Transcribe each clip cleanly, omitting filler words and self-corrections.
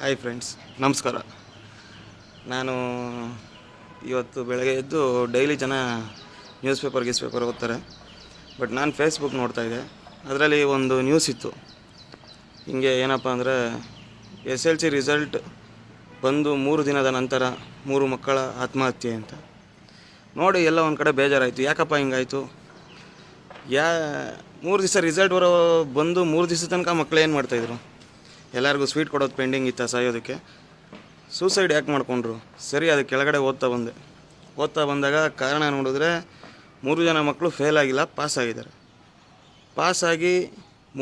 Hi friends, ನಮಸ್ಕಾರ. ನಾನು ಇವತ್ತು ಬೆಳಗ್ಗೆ ಎದ್ದು ಡೈಲಿ ಜನ ನ್ಯೂಸ್ ಪೇಪರ್ ಓದ್ತಾರೆ. ಬಟ್ ನಾನು ಫೇಸ್ಬುಕ್ ನೋಡ್ತಾಯಿದ್ದೆ. ಅದರಲ್ಲಿ ಒಂದು ನ್ಯೂಸ್ ಇತ್ತು. ಹಿಂಗೆ ಏನಪ್ಪ ಅಂದರೆ SLC ರಿಸಲ್ಟ್ ಬಂದು 3 ದಿನದ ನಂತರ 3 ಮಕ್ಕಳ ಆತ್ಮಹತ್ಯೆ ಅಂತ ನೋಡಿ ಎಲ್ಲ ಒಂದು ಕಡೆ ಬೇಜಾರಾಯಿತು. ಯಾಕಪ್ಪ ಹಿಂಗಾಯಿತು? 3 ದಿವಸ ರಿಸಲ್ಟ್ ಬಂದು 3 ದಿವಸ ತನಕ ಮಕ್ಕಳು ಏನು ಮಾಡ್ತಾಯಿದ್ರು? ಎಲ್ಲರಿಗೂ ಸ್ವೀಟ್ ಕೊಡೋದು ಪೆಂಡಿಂಗ್ ಇತ್ತು ಸಾಯೋದಕ್ಕೆ. ಸೂಸೈಡ್ ಯಾಕೆ ಮಾಡ್ಕೊಂಡ್ರು? ಸರಿ, ಅದು ಕೆಳಗಡೆ ಓದ್ತಾ ಬಂದಾಗ ಕಾರಣ ನೋಡಿದ್ರೆ 3 ಜನ ಮಕ್ಕಳು ಫೇಲ್ ಆಗಿಲ್ಲ, ಪಾಸ್ ಆಗಿದ್ದಾರೆ. ಪಾಸಾಗಿ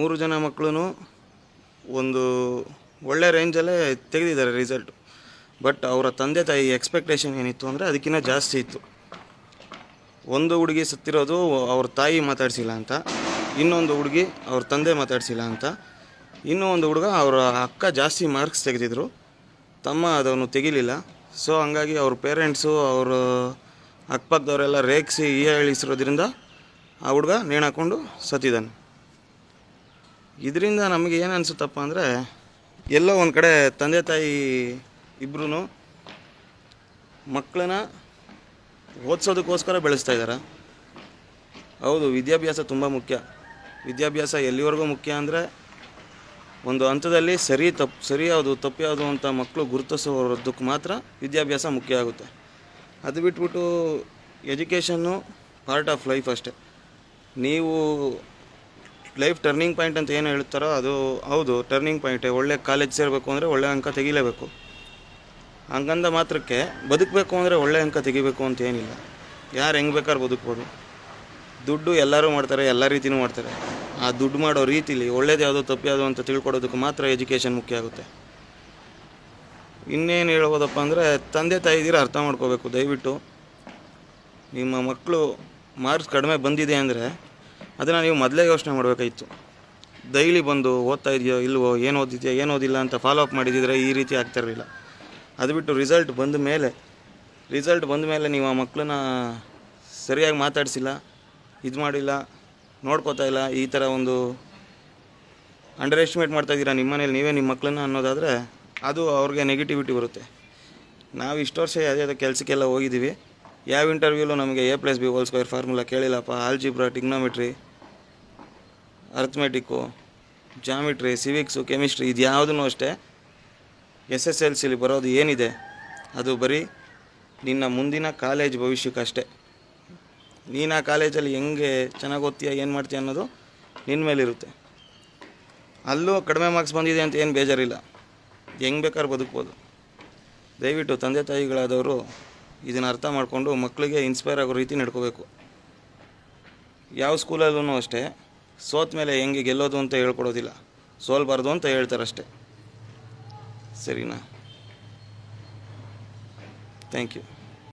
3 ಜನ ಮಕ್ಕಳು ಒಂದು ಒಳ್ಳೆ ರೇಂಜಲ್ಲೇ ತೆಗೆದಿದ್ದಾರೆ ರಿಸಲ್ಟು. ಬಟ್ ಅವರ ತಂದೆ ತಾಯಿ ಎಕ್ಸ್ಪೆಕ್ಟೇಷನ್ ಏನಿತ್ತು ಅಂದರೆ ಅದಕ್ಕಿಂತ ಜಾಸ್ತಿ ಇತ್ತು. ಒಂದು ಹುಡುಗಿ ಸತ್ತಿರೋದು ಅವ್ರ ತಾಯಿ ಮಾತಾಡಿಸಿಲ್ಲ ಅಂತ, ಇನ್ನೊಂದು ಹುಡುಗಿ ಅವ್ರ ತಂದೆ ಮಾತಾಡಿಸಿಲ್ಲ ಅಂತ, ಇನ್ನೂ ಒಂದು ಹುಡುಗ ಅವರ ಅಕ್ಕ ಜಾಸ್ತಿ ಮಾರ್ಕ್ಸ್ ತೆಗೆದಿದ್ರು, ತಮ್ಮ ಅದನ್ನು ತೆಗಿಲಿಲ್ಲ. ಸೊ ಹಂಗಾಗಿ ಅವ್ರ ಪೇರೆಂಟ್ಸು ಅವ್ರ ಅಕ್ಕಪಕ್ಕದವರೆಲ್ಲ ರೇಗಿಸಿ ಹೇಳಿಸಿರೋದ್ರಿಂದ ಆ ಹುಡುಗ ನೇಣಾಕೊಂಡು ಸತ್ತಿದ್ದಾನೆ. ಇದರಿಂದ ನಮಗೆ ಏನು ಅನಿಸುತ್ತಪ್ಪ ಅಂದರೆ, ಎಲ್ಲೋ ಒಂದು ಕಡೆ ತಂದೆ ತಾಯಿ ಇಬ್ಬರೂ ಮಕ್ಕಳನ್ನ ಓದಿಸೋದಕ್ಕೋಸ್ಕರ ಬೆಳೆಸ್ತಾ ಇದ್ದಾರೆ. ಹೌದು, ವಿದ್ಯಾಭ್ಯಾಸ ತುಂಬ ಮುಖ್ಯ. ವಿದ್ಯಾಭ್ಯಾಸ ಎಲ್ಲಿವರೆಗೂ ಮುಖ್ಯ ಅಂದರೆ, ಒಂದು ಹಂತದಲ್ಲಿ ಸರಿ ಯಾವುದು ತಪ್ಪು ಯಾವುದು ಅಂತ ಮಕ್ಕಳು ಗುರುತಿಸೋದಕ್ಕೆ ಮಾತ್ರ ವಿದ್ಯಾಭ್ಯಾಸ ಮುಖ್ಯ ಆಗುತ್ತೆ. ಅದು ಬಿಟ್ಬಿಟ್ಟು ಎಜುಕೇಷನ್ನು ಪಾರ್ಟ್ ಆಫ್ ಲೈಫ್ ಅಷ್ಟೇ. ನೀವು ಲೈಫ್ ಟರ್ನಿಂಗ್ ಪಾಯಿಂಟ್ ಅಂತ ಏನು ಹೇಳ್ತಾರೋ ಅದು ಹೌದು, ಟರ್ನಿಂಗ್ ಪಾಯಿಂಟೇ. ಒಳ್ಳೆ ಕಾಲೇಜ್ ಸೇರಬೇಕು ಅಂದರೆ ಒಳ್ಳೆ ಅಂಕ ತೆಗಿಲೇಬೇಕು. ಹಂಗಂದ ಮಾತ್ರಕ್ಕೆ ಬದುಕಬೇಕು ಅಂದರೆ ಒಳ್ಳೆ ಅಂಕ ತೆಗಿಬೇಕು ಅಂತ ಏನಿಲ್ಲ. ಯಾರು ಹೆಂಗೆ ಬೇಕಾದ್ರೂ ಬದುಕ್ಬೋದು. ದುಡ್ಡು ಎಲ್ಲರೂ ಮಾಡ್ತಾರೆ, ಎಲ್ಲ ರೀತಿಯೂ ಮಾಡ್ತಾರೆ. ಆ ದುಡ್ಡು ಮಾಡೋ ರೀತಿಲಿ ಒಳ್ಳೇದು ಯಾವುದು ತಪ್ಪು ಯಾವುದು ಅಂತ ತಿಳ್ಕೊಡೋದಕ್ಕೆ ಮಾತ್ರ ಎಜುಕೇಷನ್ ಮುಖ್ಯ ಆಗುತ್ತೆ. ಇನ್ನೇನು ಹೇಳ್ಬೋದಪ್ಪ ಅಂದರೆ, ತಂದೆ ತಾಯಿದಿರ ಅರ್ಥ ಮಾಡ್ಕೋಬೇಕು. ದಯವಿಟ್ಟು ನಿಮ್ಮ ಮಕ್ಕಳು ಮಾರ್ಕ್ಸ್ ಕಡಿಮೆ ಬಂದಿದೆ ಅಂದರೆ ಅದನ್ನು ನೀವು ಮೊದಲೇ ಯೋಚನೆ ಮಾಡಬೇಕಾಗಿತ್ತು. ಡೈಲಿ ಬಂದು ಓದ್ತಾ ಇದೆಯೋ ಇಲ್ವೋ, ಏನು ಓದಿದೆಯೋ ಏನು ಓದಿಲ್ಲ ಅಂತ ಫಾಲೋ ಅಪ್ ಮಾಡಿದ್ದಿದ್ರೆ ಈ ರೀತಿ ಆಗ್ತಿರಲಿಲ್ಲ. ಅದು ಬಿಟ್ಟು ರಿಸಲ್ಟ್ ಬಂದ ಮೇಲೆ ನೀವು ಆ ಮಕ್ಕಳನ್ನ ಸರಿಯಾಗಿ ಮಾತಾಡಿಸಿಲ್ಲ, ಇದು ಮಾಡಿಲ್ಲ, ನೋಡ್ಕೋತಾ ಇಲ್ಲ, ಈ ಥರ ಒಂದು ಅಂಡರ್ ಎಸ್ಟಿಮೇಟ್ ಮಾಡ್ತಾಯಿದ್ದೀರಾ ನಿಮ್ಮ ಮನೇಲಿ ನೀವೇ ನಿಮ್ಮ ಮಕ್ಕಳನ್ನ ಅನ್ನೋದಾದರೆ ಅದು ಅವ್ರಿಗೆ ನೆಗೆಟಿವಿಟಿ ಬರುತ್ತೆ. ನಾವು ಇಷ್ಟು ವರ್ಷ ಯಾವುದೇ ಕೆಲಸಕ್ಕೆಲ್ಲ ಹೋಗಿದ್ದೀವಿ. ಯಾವ ಇಂಟರ್ವ್ಯೂಲು ನಮಗೆ A+B² ಫಾರ್ಮುಲಾ ಕೇಳಿಲ್ಲಪ್ಪ. Algebra, trigonometry, arithmetic, geometry, civics, chemistry, ಇದು ಯಾವುದೂ ಅಷ್ಟೇ SSLCಲಿ ಬರೋದು ಏನಿದೆ ಅದು ಬರೀ ನಿನ್ನ ಮುಂದಿನ ಕಾಲೇಜ್ ಭವಿಷ್ಯಕ್ಕಷ್ಟೇ. ನೀನು ಆ ಕಾಲೇಜಲ್ಲಿ ಹೆಂಗೆ ಚೆನ್ನಾಗಿ ಓದ್ತೀಯ, ಏನು ಮಾಡ್ತೀಯ ಅನ್ನೋದು ನಿನ್ನ ಮೇಲಿರುತ್ತೆ. ಅಲ್ಲೂ ಕಡಿಮೆ ಮಾರ್ಕ್ಸ್ ಬಂದಿದೆ ಅಂತ ಏನು ಬೇಜಾರಿಲ್ಲ, ಹೆಂಗೆ ಬೇಕಾದ್ರೂ ಬದುಕ್ಬೋದು. ದಯವಿಟ್ಟು ತಂದೆ ತಾಯಿಗಳಾದವರು ಇದನ್ನು ಅರ್ಥ ಮಾಡಿಕೊಂಡು ಮಕ್ಕಳಿಗೆ ಇನ್ಸ್ಪೈರ್ ಆಗೋ ರೀತಿ ನಡ್ಕೋಬೇಕು. ಯಾವ ಸ್ಕೂಲಲ್ಲೂ ಅಷ್ಟೇ ಸೋತ ಮೇಲೆ ಹೆಂಗೆ ಗೆಲ್ಲೋದು ಅಂತ ಹೇಳ್ಕೊಡೋದಿಲ್ಲ, ಸೋಲ್ಬಾರ್ದು ಅಂತ ಹೇಳ್ತಾರಷ್ಟೇ. ಸರಿನಾ? Thank you.